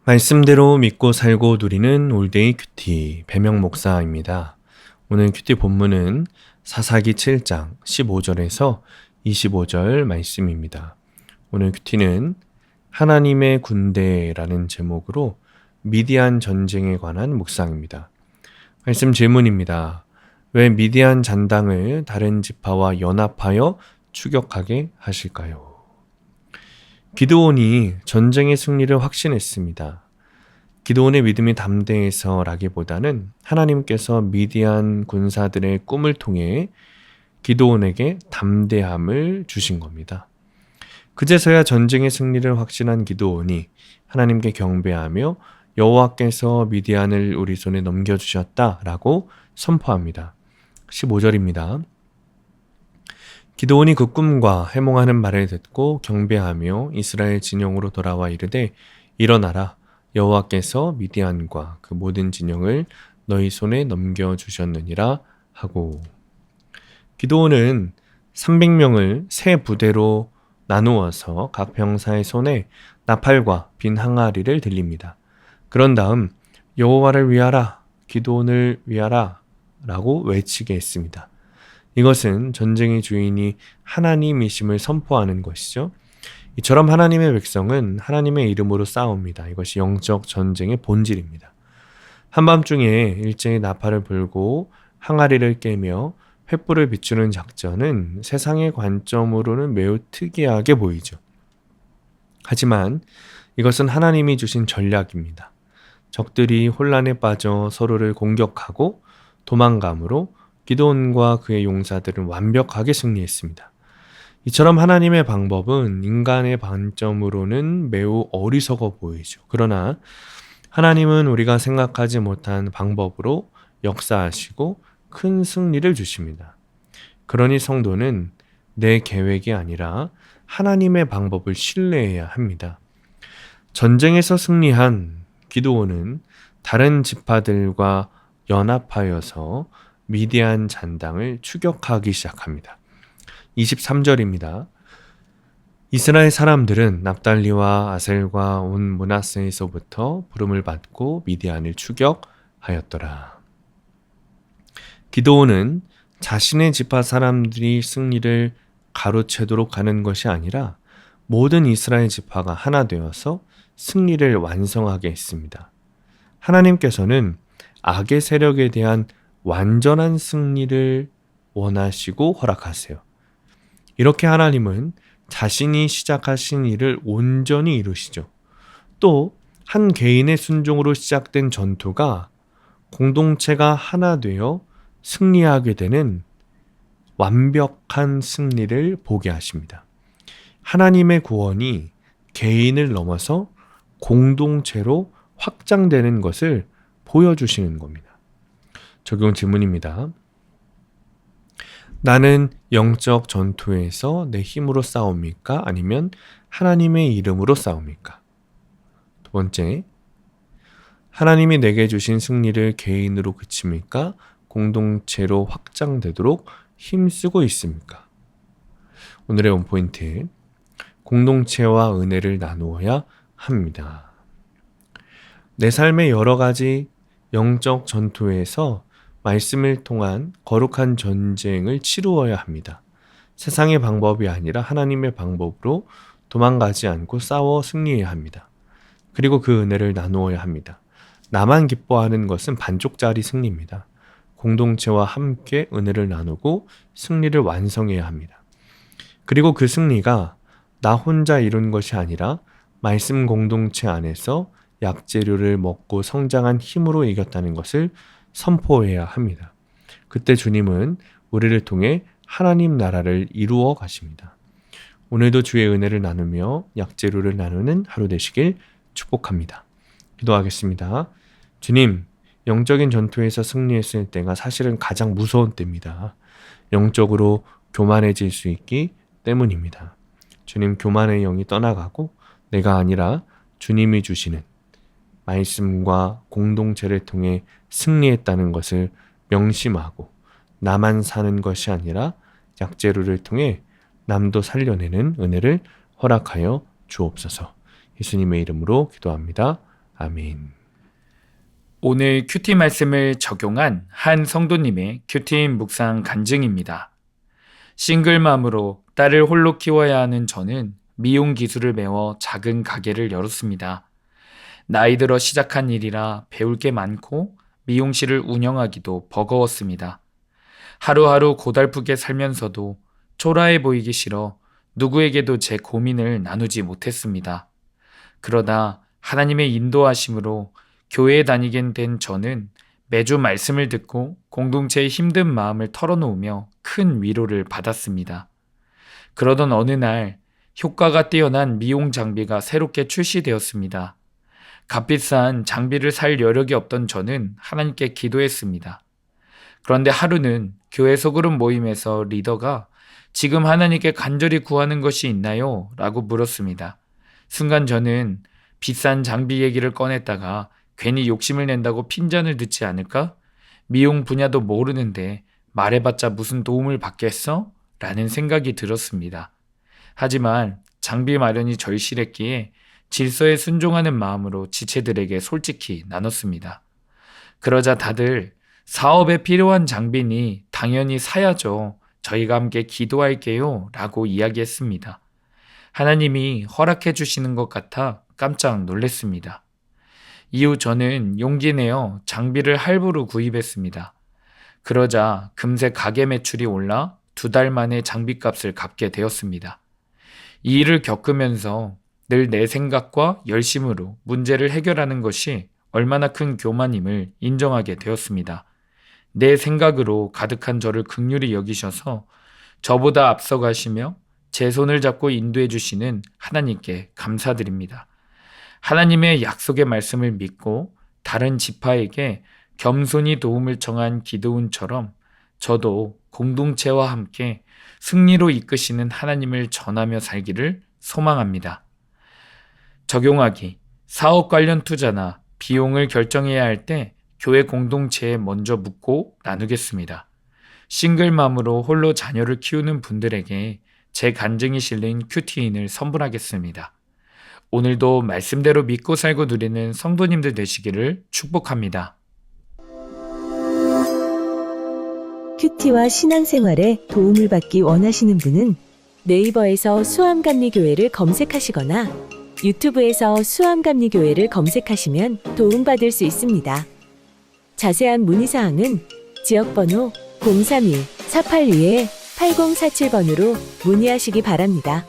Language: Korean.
말씀대로 믿고 살고 누리는 올데이 큐티 배명 목사입니다. 오늘 큐티 본문은 사사기 7장 15절에서 25절 말씀입니다. 오늘 큐티는 하나님의 군대라는 제목으로 미디안 전쟁에 관한 묵상입니다. 말씀 질문입니다. 왜 미디안 잔당을 다른 지파와 연합하여 추격하게 하실까요? 기드온이 전쟁의 승리를 확신했습니다. 기드온의 믿음이 담대해서라기보다는 하나님께서 미디안 군사들의 꿈을 통해 기드온에게 담대함을 주신 겁니다. 그제서야 전쟁의 승리를 확신한 기드온이 하나님께 경배하며 여호와께서 미디안을 우리 손에 넘겨주셨다라고 선포합니다. 15절입니다. 기드온이 그 꿈과 해몽하는 말을 듣고 경배하며 이스라엘 진영으로 돌아와 이르되 일어나라 여호와께서 미디안과 그 모든 진영을 너희 손에 넘겨주셨느니라 하고 기드온은 300명을 세 부대로 나누어서 각 병사의 손에 나팔과 빈 항아리를 들립니다. 그런 다음 여호와를 위하라 기드온을 위하라 라고 외치게 했습니다. 이것은 전쟁의 주인이 하나님이심을 선포하는 것이죠. 이처럼 하나님의 백성은 하나님의 이름으로 싸웁니다. 이것이 영적 전쟁의 본질입니다. 한밤중에 일제히 나팔을 불고 항아리를 깨며 횃불을 비추는 작전은 세상의 관점으로는 매우 특이하게 보이죠. 하지만 이것은 하나님이 주신 전략입니다. 적들이 혼란에 빠져 서로를 공격하고 도망감으로 기드온과 그의 용사들은 완벽하게 승리했습니다. 이처럼 하나님의 방법은 인간의 관점으로는 매우 어리석어 보이죠. 그러나 하나님은 우리가 생각하지 못한 방법으로 역사하시고 큰 승리를 주십니다. 그러니 성도는 내 계획이 아니라 하나님의 방법을 신뢰해야 합니다. 전쟁에서 승리한 기드온은 다른 지파들과 연합하여서 미디안 잔당을 추격하기 시작합니다. 23절입니다. 이스라엘 사람들은 납달리와 아셀과 온 므낫세에서부터 부름을 받고 미디안을 추격하였더라. 기드온은 자신의 지파 사람들이 승리를 가로채도록 하는 것이 아니라 모든 이스라엘 지파가 하나 되어서 승리를 완성하게 했습니다. 하나님께서는 악의 세력에 대한 완전한 승리를 원하시고 허락하세요. 이렇게 하나님은 자신이 시작하신 일을 온전히 이루시죠. 또 한 개인의 순종으로 시작된 전투가 공동체가 하나 되어 승리하게 되는 완벽한 승리를 보게 하십니다. 하나님의 구원이 개인을 넘어서 공동체로 확장되는 것을 보여주시는 겁니다. 적용 질문입니다. 나는 영적 전투에서 내 힘으로 싸웁니까? 아니면 하나님의 이름으로 싸웁니까? 두 번째, 하나님이 내게 주신 승리를 개인으로 그칩니까? 공동체로 확장되도록 힘쓰고 있습니까? 오늘의 원포인트, 공동체와 은혜를 나누어야 합니다. 내 삶의 여러 가지 영적 전투에서 말씀을 통한 거룩한 전쟁을 치루어야 합니다. 세상의 방법이 아니라 하나님의 방법으로 도망가지 않고 싸워 승리해야 합니다. 그리고 그 은혜를 나누어야 합니다. 나만 기뻐하는 것은 반쪽짜리 승리입니다. 공동체와 함께 은혜를 나누고 승리를 완성해야 합니다. 그리고 그 승리가 나 혼자 이룬 것이 아니라 말씀 공동체 안에서 약재료를 먹고 성장한 힘으로 이겼다는 것을 선포해야 합니다. 그때 주님은 우리를 통해 하나님 나라를 이루어 가십니다. 오늘도 주의 은혜를 나누며 약재료를 나누는 하루 되시길 축복합니다. 기도하겠습니다. 주님, 영적인 전투에서 승리했을 때가 사실은 가장 무서운 때입니다. 영적으로 교만해질 수 있기 때문입니다. 주님, 교만의 영이 떠나가고 내가 아니라 주님이 주시는 말씀과 공동체를 통해 승리했다는 것을 명심하고 나만 사는 것이 아니라 약재료를 통해 남도 살려내는 은혜를 허락하여 주옵소서. 예수님의 이름으로 기도합니다. 아멘. 오늘 큐티 말씀을 적용한 한 성도님의 큐티 묵상 간증입니다. 싱글맘으로 딸을 홀로 키워야 하는 저는 미용 기술을 배워 작은 가게를 열었습니다. 나이 들어 시작한 일이라 배울 게 많고 미용실을 운영하기도 버거웠습니다. 하루하루 고달프게 살면서도 초라해 보이기 싫어 누구에게도 제 고민을 나누지 못했습니다. 그러다 하나님의 인도하심으로 교회에 다니게 된 저는 매주 말씀을 듣고 공동체의 힘든 마음을 털어놓으며 큰 위로를 받았습니다. 그러던 어느 날 효과가 뛰어난 미용 장비가 새롭게 출시되었습니다. 값비싼 장비를 살 여력이 없던 저는 하나님께 기도했습니다. 그런데 하루는 교회 소그룹 모임에서 리더가 지금 하나님께 간절히 구하는 것이 있나요? 라고 물었습니다. 순간 저는 비싼 장비 얘기를 꺼냈다가 괜히 욕심을 낸다고 핀잔을 듣지 않을까? 미용 분야도 모르는데 말해봤자 무슨 도움을 받겠어? 라는 생각이 들었습니다. 하지만 장비 마련이 절실했기에 질서에 순종하는 마음으로 지체들에게 솔직히 나눴습니다. 그러자 다들 사업에 필요한 장비니 당연히 사야죠. 저희가 함께 기도할게요. 라고 이야기했습니다. 하나님이 허락해 주시는 것 같아 깜짝 놀랐습니다. 이후 저는 용기 내어 장비를 할부로 구입했습니다. 그러자 금세 가게 매출이 올라 2달 만에 장비값을 갚게 되었습니다. 이 일을 겪으면서 늘 내 생각과 열심으로 문제를 해결하는 것이 얼마나 큰 교만임을 인정하게 되었습니다. 내 생각으로 가득한 저를 긍휼히 여기셔서 저보다 앞서가시며 제 손을 잡고 인도해 주시는 하나님께 감사드립니다. 하나님의 약속의 말씀을 믿고 다른 지파에게 겸손히 도움을 청한 기드온처럼 저도 공동체와 함께 승리로 이끄시는 하나님을 전하며 살기를 소망합니다. 적용하기. 사업 관련 투자나 비용을 결정해야 할 때 교회 공동체에 먼저 묻고 나누겠습니다. 싱글맘으로 홀로 자녀를 키우는 분들에게 제 간증이 실린 큐티인을 선물하겠습니다. 오늘도 말씀대로 믿고 살고 누리는 성도님들 되시기를 축복합니다. 큐티와 신앙생활에 도움을 받기 원하시는 분은 네이버에서 수암감리교회를 검색하시거나 유튜브에서 수암감리교회를 검색하시면 도움받을 수 있습니다. 자세한 문의사항은 지역번호 031-482-8047번으로 문의하시기 바랍니다.